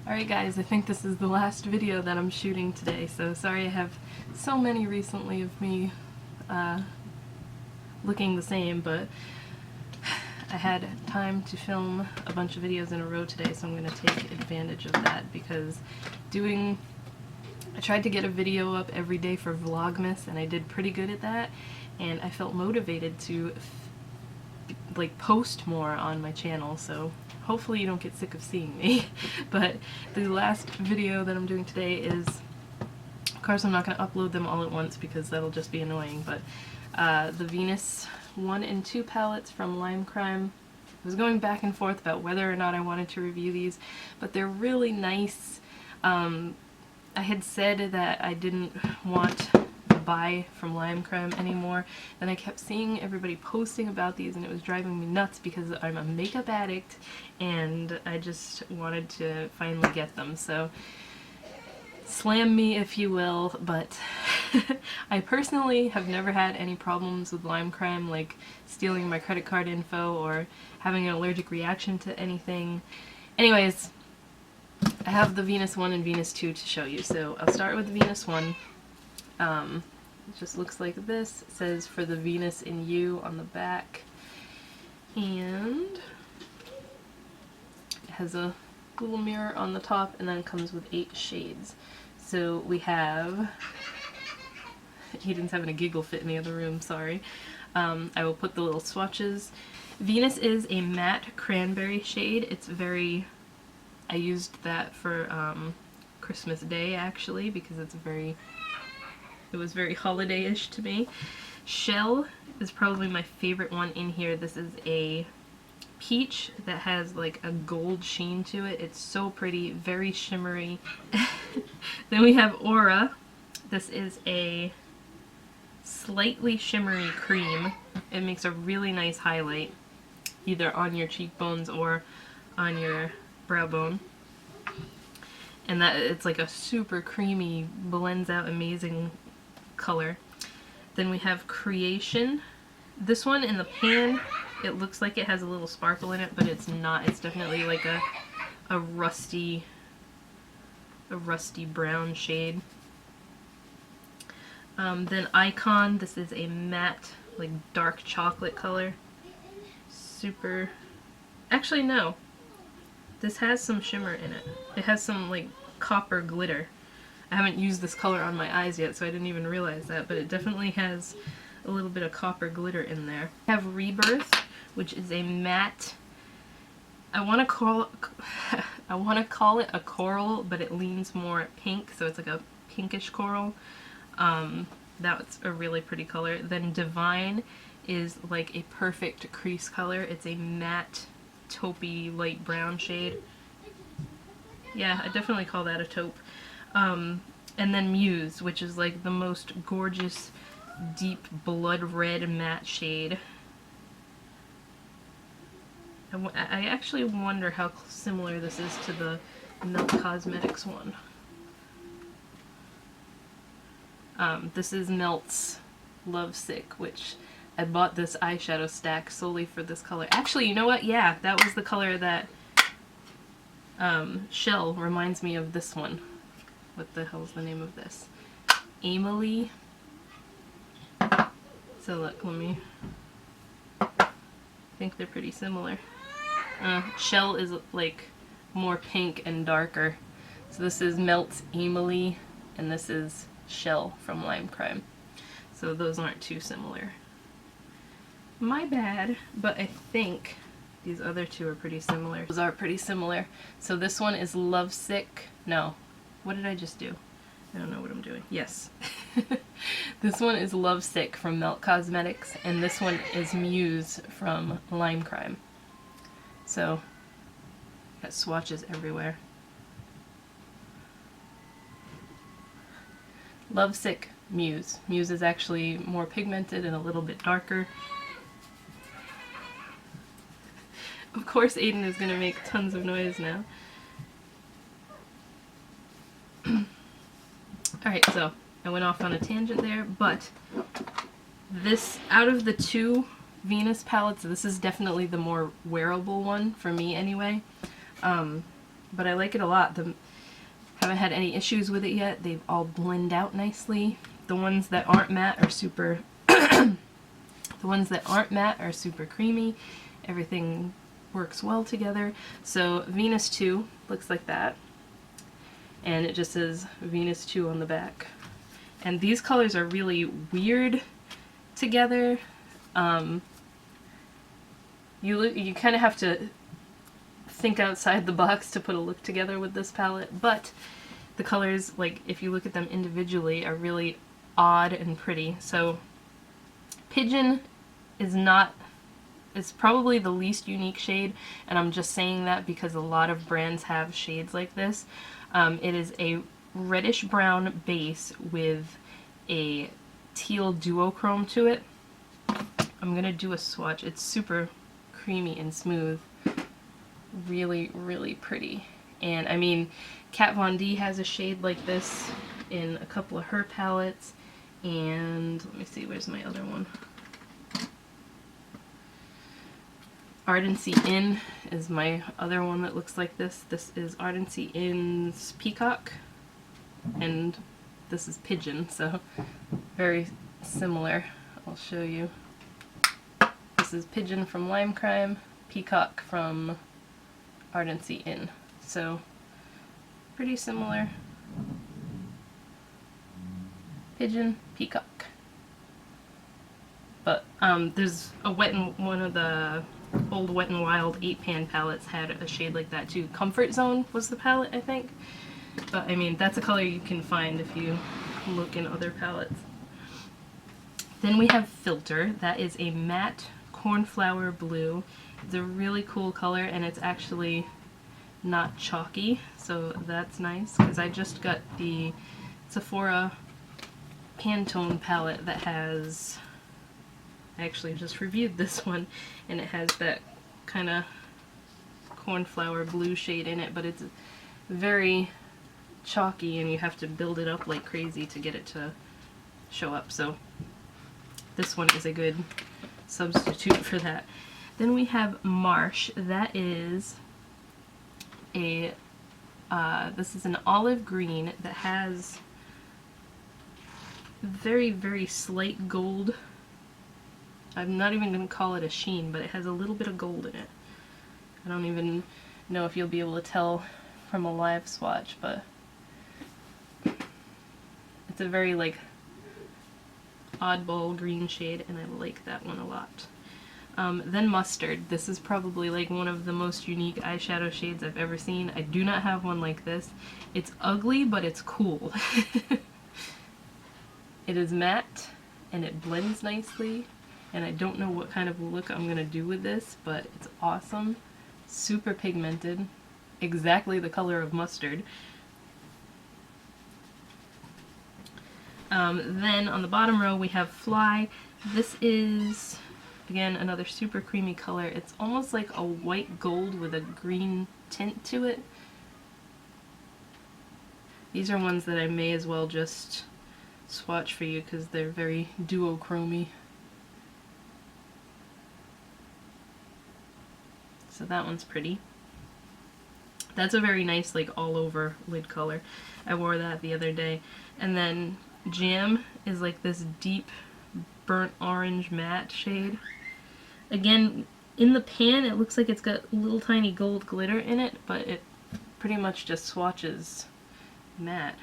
Alright guys, I think this is the last video that I'm shooting today, so sorry I have so many recently of me looking the same, but I had time to film a bunch of videos in a row today, so I'm going to take advantage of that because I tried to get a video up every day for Vlogmas and I did pretty good at that, and I felt motivated to post more on my channel, so hopefully you don't get sick of seeing me. But the last video that I'm doing today is, of course I'm not going to upload them all at once because that'll just be annoying, but the Venus 1 and 2 palettes from Lime Crime. I was going back and forth about whether or not I wanted to review these, but they're really nice. I had said that I didn't want to buy from Lime Crime anymore, and I kept seeing everybody posting about these and it was driving me nuts because I'm a makeup addict and I just wanted to finally get them. So slam me if you will, but I personally have never had any problems with Lime Crime, like stealing my credit card info or having an allergic reaction to anything. Anyways, I have the Venus 1 and Venus 2 to show you, so I'll start with the Venus 1. It just looks like this. It says for the Venus in You on the back, and it has a little mirror on the top, and then it comes with 8 shades. So we have... Eden's having a giggle fit in the other room, sorry. I will put the little swatches. Venus is a matte cranberry shade. It's very... I used that for Christmas Day actually because it was very holiday-ish to me. Shell is probably my favorite one in here. This is a peach that has like a gold sheen to it. It's so pretty, very shimmery. Then we have Aura. This is a slightly shimmery cream. It makes a really nice highlight, either on your cheekbones or on your brow bone. And that it's like a super creamy, blends out amazing color. Then we have Creation. This one in the pan, it looks like it has a little sparkle in it, but it's not. It's definitely like a rusty brown shade. Then Icon, this is a matte, like dark chocolate color. Super, actually no, this has some shimmer in it. It has some like copper glitter. I haven't used this color on my eyes yet, so I didn't even realize that, but it definitely has a little bit of copper glitter in there. I have Rebirth, which is a matte, I want to call it a coral, but it leans more pink, so it's like a pinkish coral. That's a really pretty color. Then Divine is like a perfect crease color. It's a matte taupey light brown shade. Yeah, I definitely call that a taupe. And then Muse, which is like the most gorgeous deep blood red matte shade. I actually wonder how similar this is to the Melt Cosmetics one. This is Melt's Lovesick, which I bought this eyeshadow stack solely for this color. Actually, you know what? Yeah, that was the color that Shell reminds me of this one. What the hell's the name of this? Emily. So look, I think they're pretty similar. Shell is like more pink and darker. So this is Melt's Emily, and this is Shell from Lime Crime. So those aren't too similar. My bad, but I think these other two are pretty similar. Those are pretty similar. So this one is Lovesick. No. What did I just do? I don't know what I'm doing. Yes. This one is Lovesick from Melt Cosmetics, and this one is Muse from Lime Crime. So, got swatches everywhere. Lovesick, Muse. Muse is actually more pigmented and a little bit darker. Of course Aiden is going to make tons of noise now. Alright, so I went off on a tangent there, but this, out of the two Venus palettes, this is definitely the more wearable one, for me anyway. but I like it a lot. Haven't had any issues with it yet. They all blend out nicely. The ones that aren't matte are super the ones that aren't matte are super creamy. Everything works well together. So Venus 2 looks like that. And it just says Venus 2 on the back. And these colors are really weird together. You kind of have to think outside the box to put a look together with this palette, but the colors, like if you look at them individually, are really odd and pretty. So Pigeon is probably the least unique shade, and I'm just saying that because a lot of brands have shades like this. It is a reddish brown base with a teal duochrome to it. I'm gonna do a swatch. It's super creamy and smooth. Really, really pretty. And I mean, Kat Von D has a shade like this in a couple of her palettes. And let me see, where's my other one? Ardency Inn is my other one that looks like this. This is Ardency Inn's Peacock, and this is Pigeon, so very similar. I'll show you. This is Pigeon from Lime Crime, Peacock from Ardency Inn. So pretty similar. Pigeon, Peacock. But there's a one of the old Wet n Wild 8-pan palettes had a shade like that too. Comfort Zone was the palette, I think. But I mean, that's a color you can find if you look in other palettes. Then we have Filter. That is a matte cornflower blue. It's a really cool color, and it's actually not chalky, so that's nice, because I just got the Sephora Pantone palette that has, I actually just reviewed this one, and it has that kind of cornflower blue shade in it, but it's very chalky and you have to build it up like crazy to get it to show up, so this one is a good substitute for that. Then we have Marsh. That is a this is an olive green that has very, very slight gold. I'm not even going to call it a sheen, but it has a little bit of gold in it. I don't even know if you'll be able to tell from a live swatch, but it's a very like oddball green shade, and I like that one a lot. Then Mustard. This is probably like one of the most unique eyeshadow shades I've ever seen. I do not have one like this. It's ugly, but it's cool. It is matte, and it blends nicely, and I don't know what kind of look I'm going to do with this, but it's awesome. Super pigmented. Exactly the color of mustard. Then on the bottom row we have Fly. This is, again, another super creamy color. It's almost like a white gold with a green tint to it. These are ones that I may as well just swatch for you because they're very duochromy. So that one's pretty. That's a very nice like all over lid color. I wore that the other day. And then Jam is like this deep burnt orange matte shade. Again, in the pan it looks like it's got little tiny gold glitter in it, but it pretty much just swatches matte.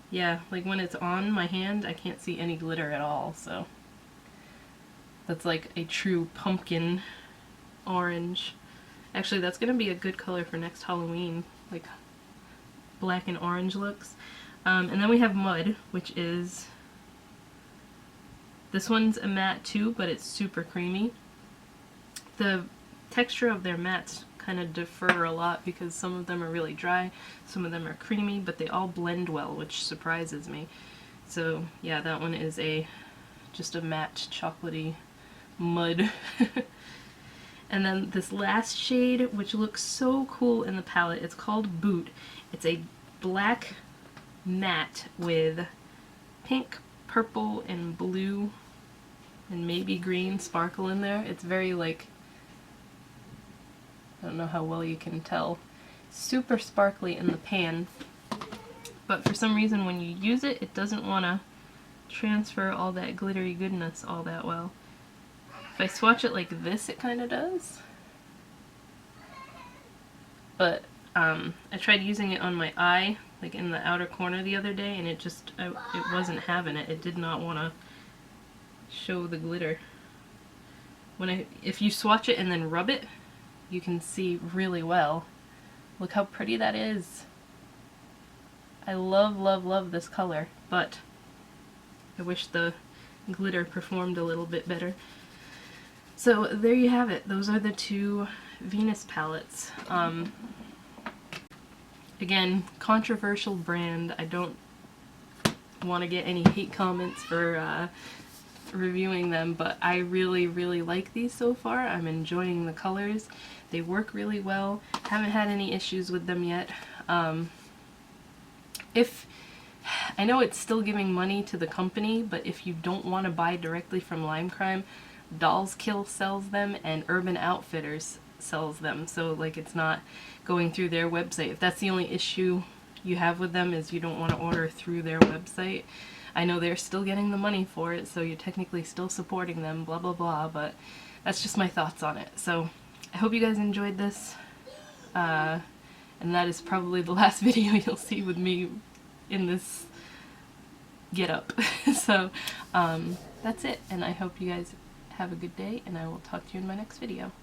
Yeah, like when it's on my hand I can't see any glitter at all, so that's like a true pumpkin orange. Actually, that's gonna be a good color for next Halloween, like black and orange looks. And then we have Mud, which is, this one's a matte too, but it's super creamy. The texture of their mattes kind of differ a lot because some of them are really dry, some of them are creamy, but they all blend well, which surprises me. So yeah, that one is just a matte chocolatey mud. And then this last shade, which looks so cool in the palette, it's called Boot. It's a black matte with pink, purple, and blue, and maybe green sparkle in there. It's very like, I don't know how well you can tell, super sparkly in the pan, but for some reason when you use it, it doesn't want to transfer all that glittery goodness all that well. If I swatch it like this, it kind of does. But I tried using it on my eye, like in the outer corner the other day, and it just, it wasn't having it. It did not want to show the glitter. If you swatch it and then rub it, you can see really well. Look how pretty that is. I love, love, love this color, but I wish the glitter performed a little bit better. So there you have it. Those are the two Venus palettes. Again, controversial brand. I don't want to get any hate comments for reviewing them, but I really, really like these so far. I'm enjoying the colors. They work really well. Haven't had any issues with them yet. I know it's still giving money to the company, but if you don't want to buy directly from Lime Crime, Dolls Kill sells them and Urban Outfitters sells them, so like it's not going through their website. If that's the only issue you have with them is you don't want to order through their website, I know they're still getting the money for it, so you're technically still supporting them, blah blah blah, but that's just my thoughts on it. So I hope you guys enjoyed this, and that is probably the last video you'll see with me in this get-up. So that's it, and I hope you guys have a good day, and I will talk to you in my next video.